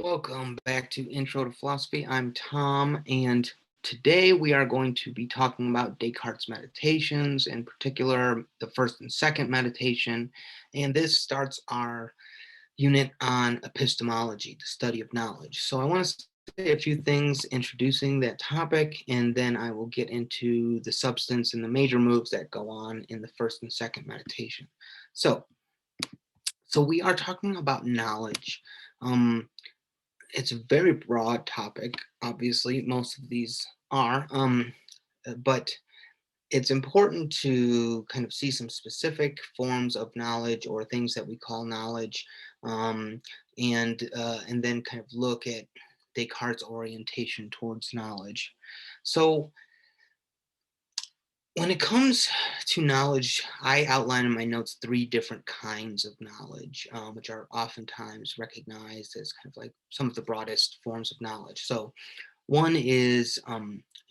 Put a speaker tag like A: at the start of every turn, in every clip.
A: Welcome back to Intro to Philosophy. I'm Tom, and today we are going to be talking about Descartes' Meditations, in particular the first and second meditation, and this starts our unit on epistemology, the study of knowledge. So I want to say a few things introducing that topic, and then I will get into the substance and the major moves that go on in the first and second meditation. So we are talking about knowledge. It's a very broad topic. Obviously, most of these are, but it's important to kind of see some specific forms of knowledge or things that we call knowledge, and then kind of look at Descartes' orientation towards knowledge. So when it comes to knowledge, I outline in my notes 3 different kinds of knowledge, which are oftentimes recognized as kind of like some of the broadest forms of knowledge. So one is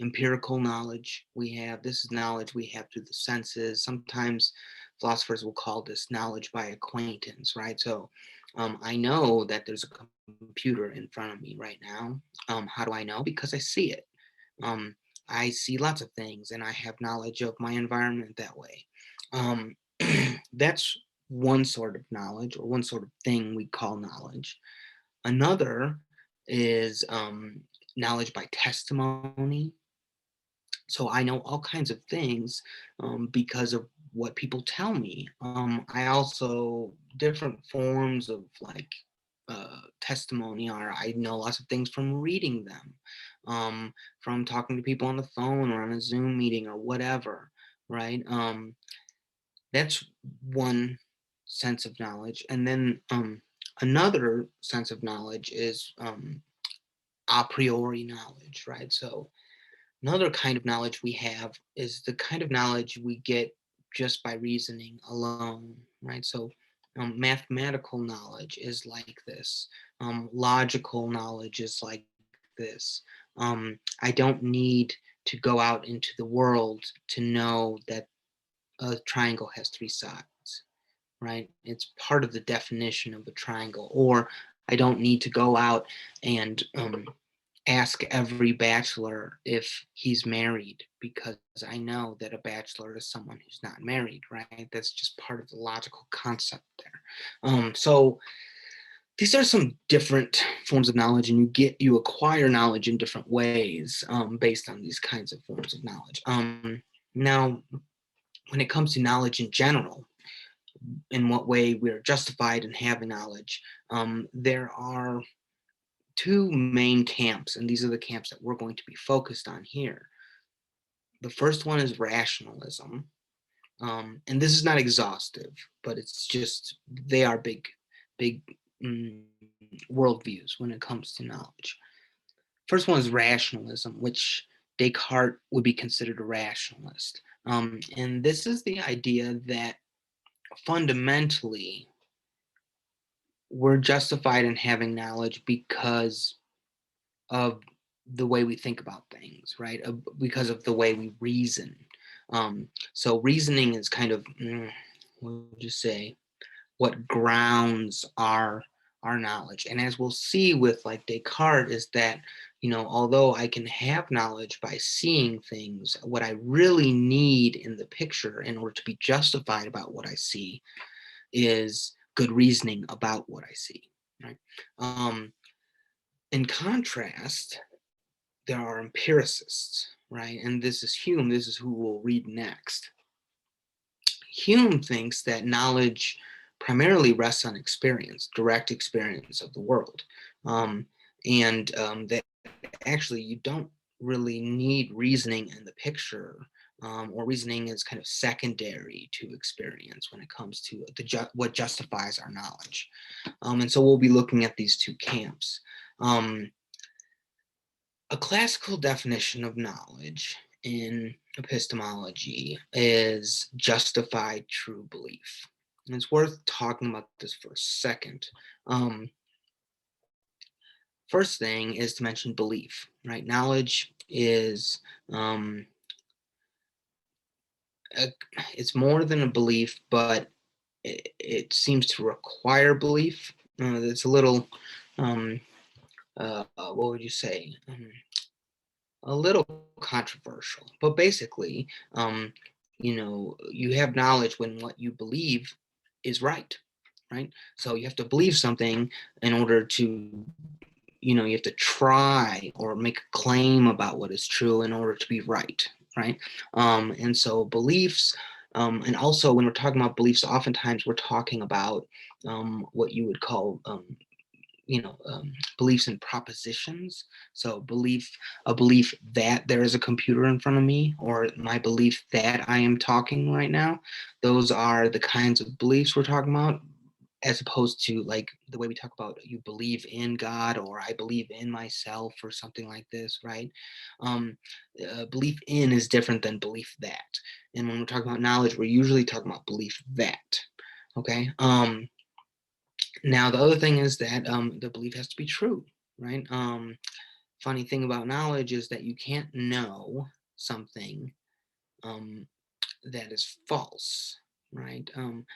A: empirical knowledge. This is knowledge we have through the senses. Sometimes philosophers will call this knowledge by acquaintance, right? So I know that there's a computer in front of me right now. How do I know? Because I see it. Um, I see lots of things and I have knowledge of my environment that way. Um, that's one sort of knowledge, or one sort of thing we call knowledge. Another is knowledge by testimony. So I know all kinds of things because of what people tell me. I also, different forms of like testimony are, I know lots of things from reading them, from talking to people on the phone or on a Zoom meeting or whatever, right? That's one sense of knowledge. And then another sense of knowledge is a priori knowledge, right? So another kind of knowledge we have is the kind of knowledge we get just by reasoning alone, right? So mathematical knowledge is like this. Logical knowledge is like this. I don't need to go out into the world to know that a triangle has 3 sides, right? It's part of the definition of a triangle. Or I don't need to go out and ask every bachelor if he's married, because I know that a bachelor is someone who's not married, right? That's just part of the logical concept there. So these are some different forms of knowledge, and you acquire knowledge in different ways based on these kinds of forms of knowledge. Now, when it comes to knowledge in general, in what way we're justified in having knowledge, there are 2 main camps, and these are the camps that we're going to be focused on here. The first one is rationalism, and this is not exhaustive, but it's just, they are big worldviews when it comes to knowledge. First one is rationalism, which Descartes would be considered a rationalist. And this is the idea that fundamentally we're justified in having knowledge because of the way we think about things, right? Because of the way we reason. So reasoning is kind of, what would you say, what grounds our knowledge. And as we'll see with like Descartes, is that, although I can have knowledge by seeing things, what I really need in the picture in order to be justified about what I see is good reasoning about what I see, right? In contrast, there are empiricists, right? And this is Hume. This is who we'll read next. Hume thinks that knowledge primarily rests on experience, direct experience of the world. That actually you don't really need reasoning in the picture, or reasoning is kind of secondary to experience when it comes to what justifies our knowledge. And so we'll be looking at these 2 camps. A classical definition of knowledge in epistemology is justified true belief. And it's worth talking about this for a second. First thing is to mention belief, right? Knowledge is, it's more than a belief, but it seems to require belief. It's a little what would you say? A little controversial, but basically, you have knowledge when what you believe is right, right? So you have to believe something in order to, you have to try or make a claim about what is true in order to be right, right? And so beliefs, and also when we're talking about beliefs, oftentimes we're talking about what you would call beliefs in propositions. So a belief that there is a computer in front of me, or my belief that I am talking right now. Those are the kinds of beliefs we're talking about, as opposed to like the way we talk about you believe in God or I believe in myself or something like this, right? Um, Belief in is different than belief that. And when we're talking about knowledge, we're usually talking about belief that. Okay. Now, the other thing is that the belief has to be true, right? Funny thing about knowledge is that you can't know something um, that is false, right?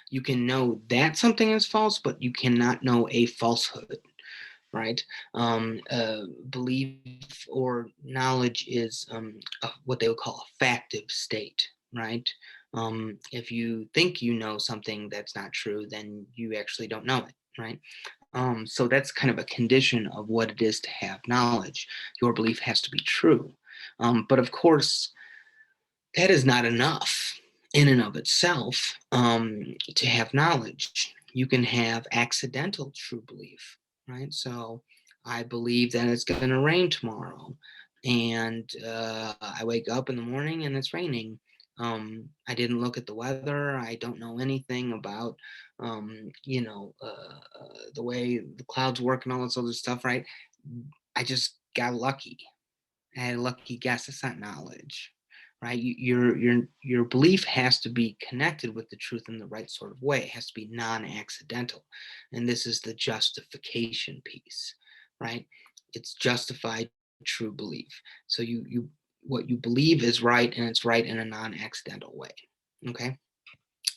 A: You can know that something is false, but you cannot know a falsehood, right? Belief or knowledge is what they would call a factive state, right? If you think you know something that's not true, then you actually don't know it, right? So that's kind of a condition of what it is to have knowledge. Your belief has to be true. But of course, that is not enough in and of itself to have knowledge. You can have accidental true belief, right? So I believe that it's going to rain tomorrow, and I wake up in the morning and it's raining. I didn't look at the weather. I don't know anything about, the way the clouds work and all this other stuff, right? I just got lucky. I had a lucky guess. It's not knowledge, right? Your belief has to be connected with the truth in the right sort of way. It has to be non-accidental, and this is the justification piece, right? It's justified true belief. So you what you believe is right, and it's right in a non-accidental way. Okay.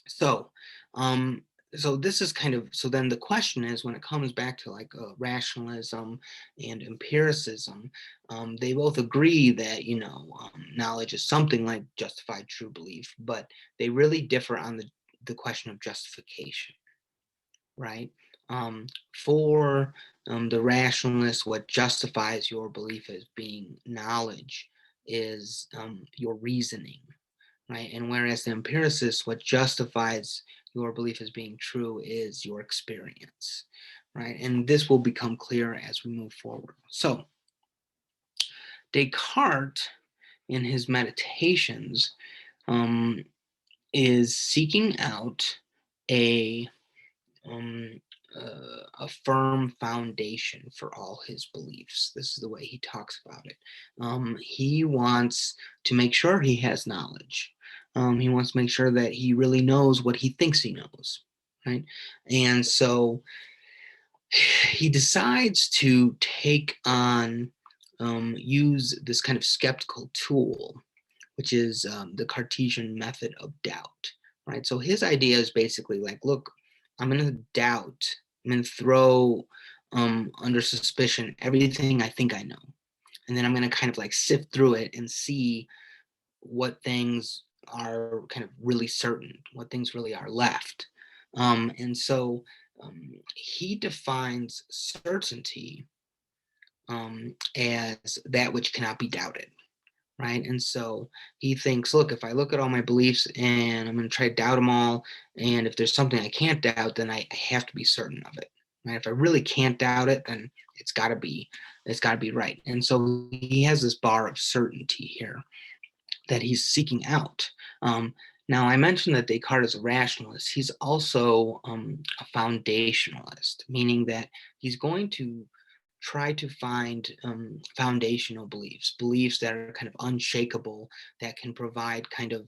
A: So, um, so this is kind of so then the question is when it comes back to like rationalism and empiricism, they both agree that knowledge is something like justified true belief, but they really differ on the question of justification, right? Um, for the rationalist, what justifies your belief as being knowledge is your reasoning, right? And whereas the empiricist, what justifies your belief as being true is your experience, right? And this will become clearer as we move forward. So Descartes, in his meditations, um, is seeking out a um, a firm foundation for all his beliefs. This is the way he talks about it. He wants to make sure he has knowledge. He wants to make sure that he really knows what he thinks he knows, right? And so he decides to use this kind of skeptical tool, which is the Cartesian method of doubt, right? So his idea is basically like, look, I'm going to doubt, I'm going to throw under suspicion everything I think I know. And then I'm going to kind of like sift through it and see what things are kind of really certain, what things really are left. And so he defines certainty as that which cannot be doubted, right? And so he thinks, look, if I look at all my beliefs and I'm going to try to doubt them all, and if there's something I can't doubt, then I have to be certain of it, right? If I really can't doubt it, then it's got to be right. And so he has this bar of certainty here that he's seeking out. Now, I mentioned that Descartes is a rationalist. He's also a foundationalist, meaning that he's going to try to find foundational beliefs that are kind of unshakable, that can provide kind of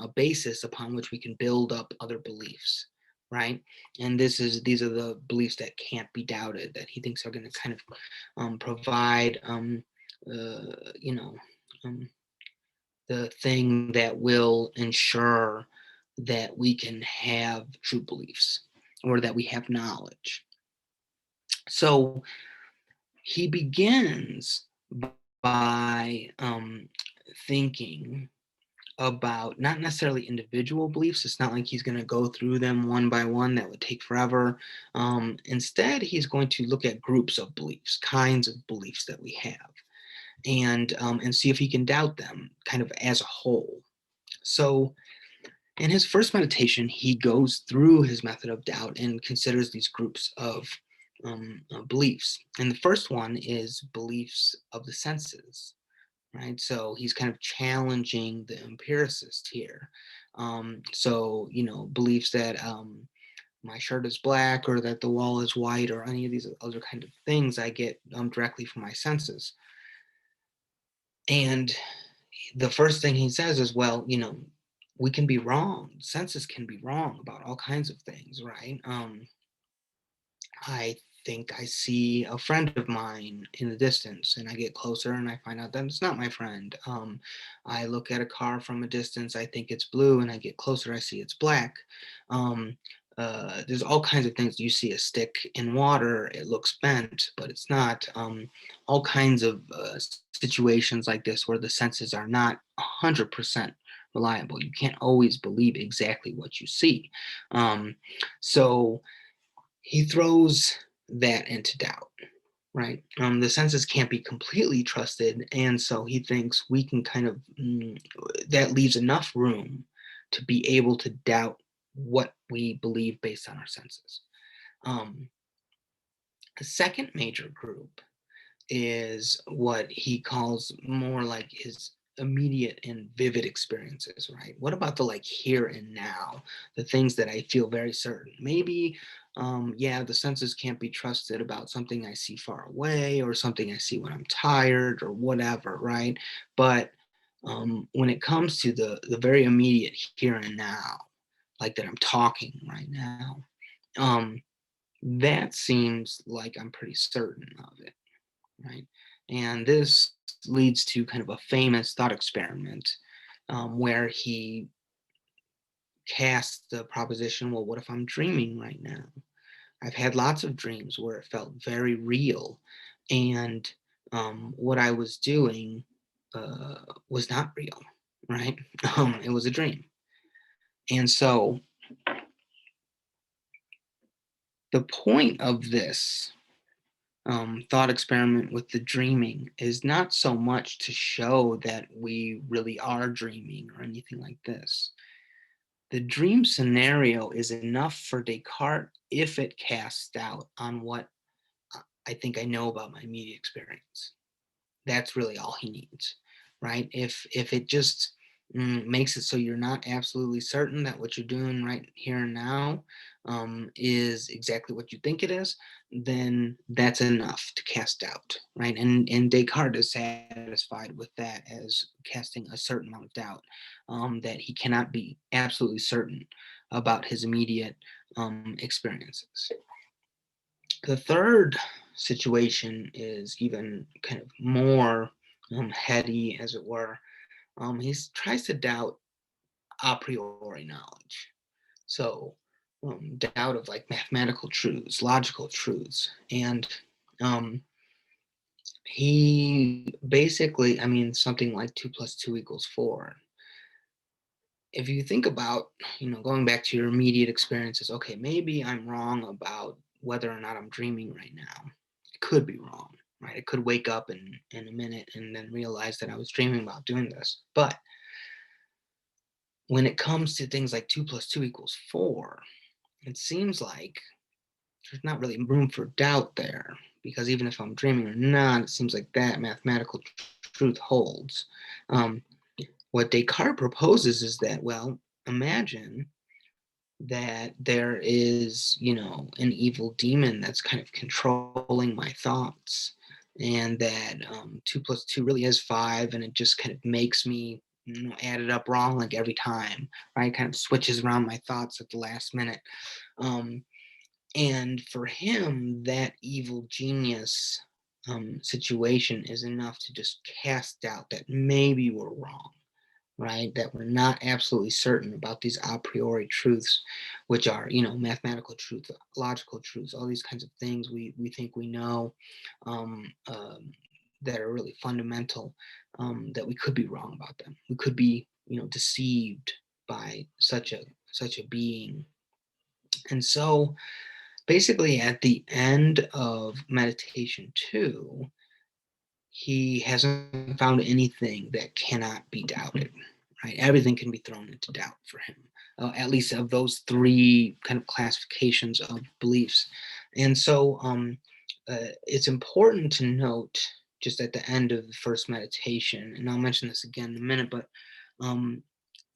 A: a basis upon which we can build up other beliefs, right? And these are the beliefs that can't be doubted, that he thinks are going to kind of provide, you know, um, the thing that will ensure that we can have true beliefs or that we have knowledge. So he begins by thinking about not necessarily individual beliefs. It's not like he's going to go through them one by one. That would take forever. Instead, he's going to look at groups of beliefs, kinds of beliefs that we have, and see if he can doubt them kind of as a whole. So in his first meditation, he goes through his method of doubt and considers these groups of beliefs. And the first one is beliefs of the senses, right? So he's kind of challenging the empiricist here. Beliefs that my shirt is black or that the wall is white or any of these other kind of things I get directly from my senses. And the first thing he says is, well, we can be wrong. Senses can be wrong about all kinds of things, right? I think I see a friend of mine in the distance, and I get closer and I find out that it's not my friend. I look at a car from a distance, I think it's blue, and I get closer, I see it's black. Um, there's all kinds of things. You see a stick in water, it looks bent, but it's not. All kinds of situations like this where the senses are not 100% reliable. You can't always believe exactly what you see. So he throws that into doubt, right? The senses can't be completely trusted, and so he thinks we can kind of that leaves enough room to be able to doubt what we believe based on our senses. Um, the second major group is what he calls more like his immediate and vivid experiences, right? What about the like here and now, the things that I feel very certain? Maybe, yeah, the senses can't be trusted about something I see far away or something I see when I'm tired or whatever, right? But when it comes to the very immediate here and now, like that I'm talking right now, um, that seems like I'm pretty certain of it, right? And this leads to kind of a famous thought experiment where he casts the proposition, well, what if I'm dreaming right now? I've had lots of dreams where it felt very real, and what I was doing was not real, right? It was a dream. And so the point of this thought experiment with the dreaming is not so much to show that we really are dreaming or anything like this. The dream scenario is enough for Descartes if it casts doubt on what I think I know about my immediate experience. That's really all he needs, right? If it just makes it so you're not absolutely certain that what you're doing right here and now is exactly what you think it is, then that's enough to cast doubt, right? And Descartes is satisfied with that as casting a certain amount of doubt, that he cannot be absolutely certain about his immediate experiences. The third situation is even kind of more heady, as it were. He tries to doubt a priori knowledge. So, doubt of like mathematical truths, logical truths. And um, he basically, I mean, something like 2 + 2 = 4. If you think about, going back to your immediate experiences, okay, maybe I'm wrong about whether or not I'm dreaming right now. I could be wrong, right? I could wake up in a minute and then realize that I was dreaming about doing this. But when it comes to things like 2 + 2 = 4, it seems like there's not really room for doubt there, because even if I'm dreaming or not, it seems like that mathematical truth holds. Um, what Descartes proposes is that, well, imagine that there is, an evil demon that's kind of controlling my thoughts, and that 2 + 2 really is 5, and it just kind of makes me, add it up wrong like every time, right? Kind of switches around my thoughts at the last minute. Um, and for him, that evil genius situation is enough to just cast doubt that maybe we're wrong, right? That we're not absolutely certain about these a priori truths, which are, mathematical truths, logical truths, all these kinds of things we think we know, um, um, that are really fundamental, that we could be wrong about them. We could be, deceived by such a being. And so basically at the end of meditation 2, he hasn't found anything that cannot be doubted, right? Everything can be thrown into doubt for him, at least of those three kind of classifications of beliefs. And so it's important to note just at the end of the first meditation, and I'll mention this again in a minute, but um,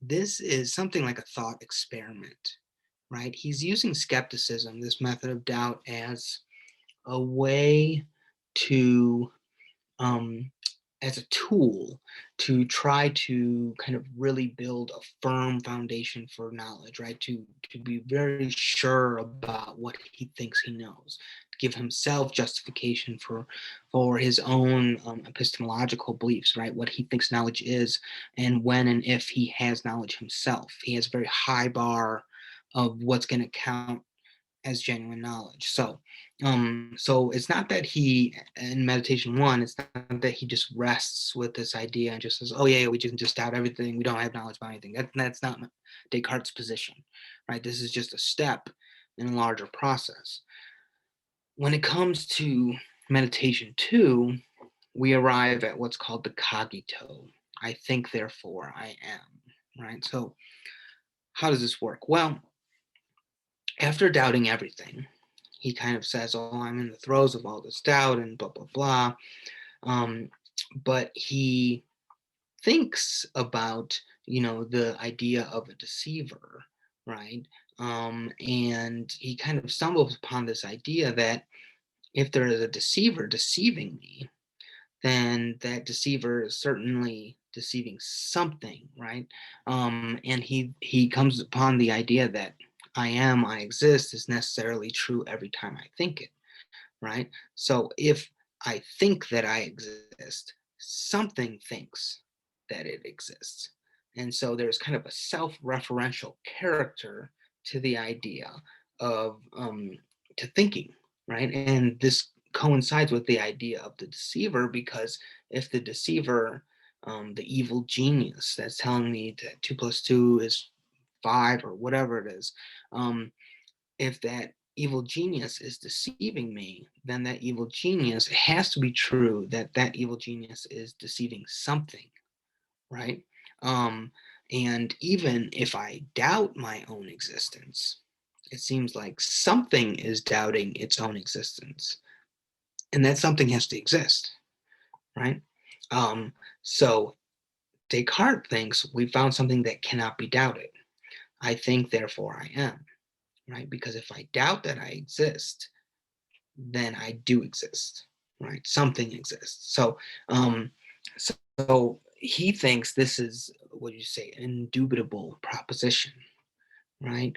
A: this is something like a thought experiment, right? He's using skepticism, this method of doubt, as a way to um, as a tool to try to kind of really build a firm foundation for knowledge, right? To be very sure about what he thinks he knows, to give himself justification for his own epistemological beliefs, right? What he thinks knowledge is, and when and if he has knowledge himself. He has a very high bar of what's going to count as genuine knowledge. So it's not that he, in meditation 1, it's not that he just rests with this idea and just says, "Oh yeah, we can just doubt everything. We don't have knowledge about anything." That's not Descartes' position, right? This is just a step in a larger process. When it comes to meditation 2, we arrive at what's called the cogito. I think, therefore I am, right? So how does this work? Well, after doubting everything, he kind of says, "Oh, I'm in the throes of all this doubt and blah, blah, blah." Um, but he thinks about, the idea of a deceiver, right? And he kind of stumbles upon this idea that if there is a deceiver deceiving me, then that deceiver is certainly deceiving something, right? And he comes upon the idea that I exist is necessarily true every time I think it, right? So if I think that I exist, something thinks that it exists. And so there's kind of a self-referential character to the idea of to thinking, right? And this coincides with the idea of the deceiver, because if the deceiver, the evil genius that's telling me that 2 + 2 is 5 or whatever it is, if that evil genius is deceiving me, then that evil genius, it has to be true that that evil genius is deceiving something, right? Um, and even if I doubt my own existence, it seems like something is doubting its own existence, and that something has to exist, right? So Descartes thinks we found something that cannot be doubted. I think, therefore I am, right? Because if I doubt that I exist, then I do exist, right? Something exists. Um, so he thinks this is, what do you say, an indubitable proposition, right?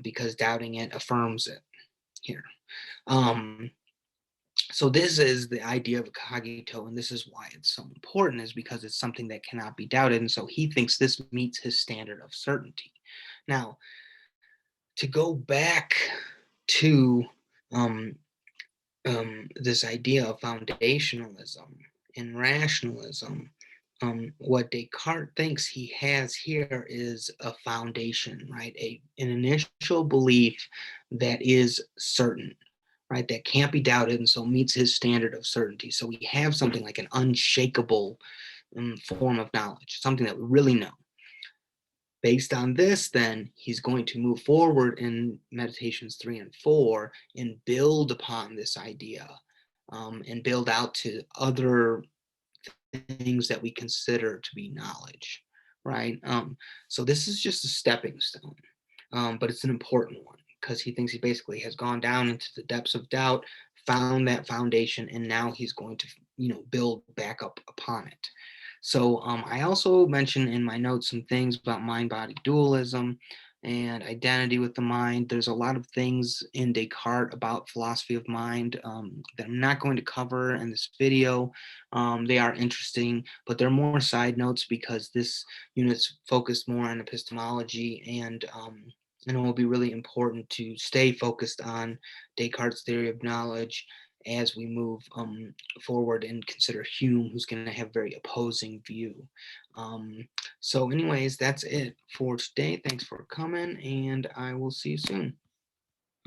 A: Because doubting it affirms it here. Um, so this is the idea of a cogito, and this is why it's so important, is because it's something that cannot be doubted, and so he thinks this meets his standard of certainty. Now, to go back to um, this idea of foundationalism and rationalism, what Descartes thinks he has here is a foundation, right? An initial belief that is certain, right? That can't be doubted, and so meets his standard of certainty. So we have something like an unshakable form of knowledge, something that we really know. Based on this, then he's going to move forward in meditations 3 and 4 and build upon this idea, and build out to other things that we consider to be knowledge, right? So this is just a stepping stone, but it's an important one, because he thinks he basically has gone down into the depths of doubt, found that foundation, and now he's going to, build back up upon it. So I also mentioned in my notes some things about mind-body dualism. and identity with the mind. There's a lot of things in Descartes about philosophy of mind that I'm not going to cover in this video. They are interesting, but they're more side notes because this unit's focused more on epistemology, and it will be really important to stay focused on Descartes' theory of knowledge as we move forward and consider Hume, who's going to have very opposing view. Um, so anyways, that's it for today. Thanks for coming, and I will see you soon.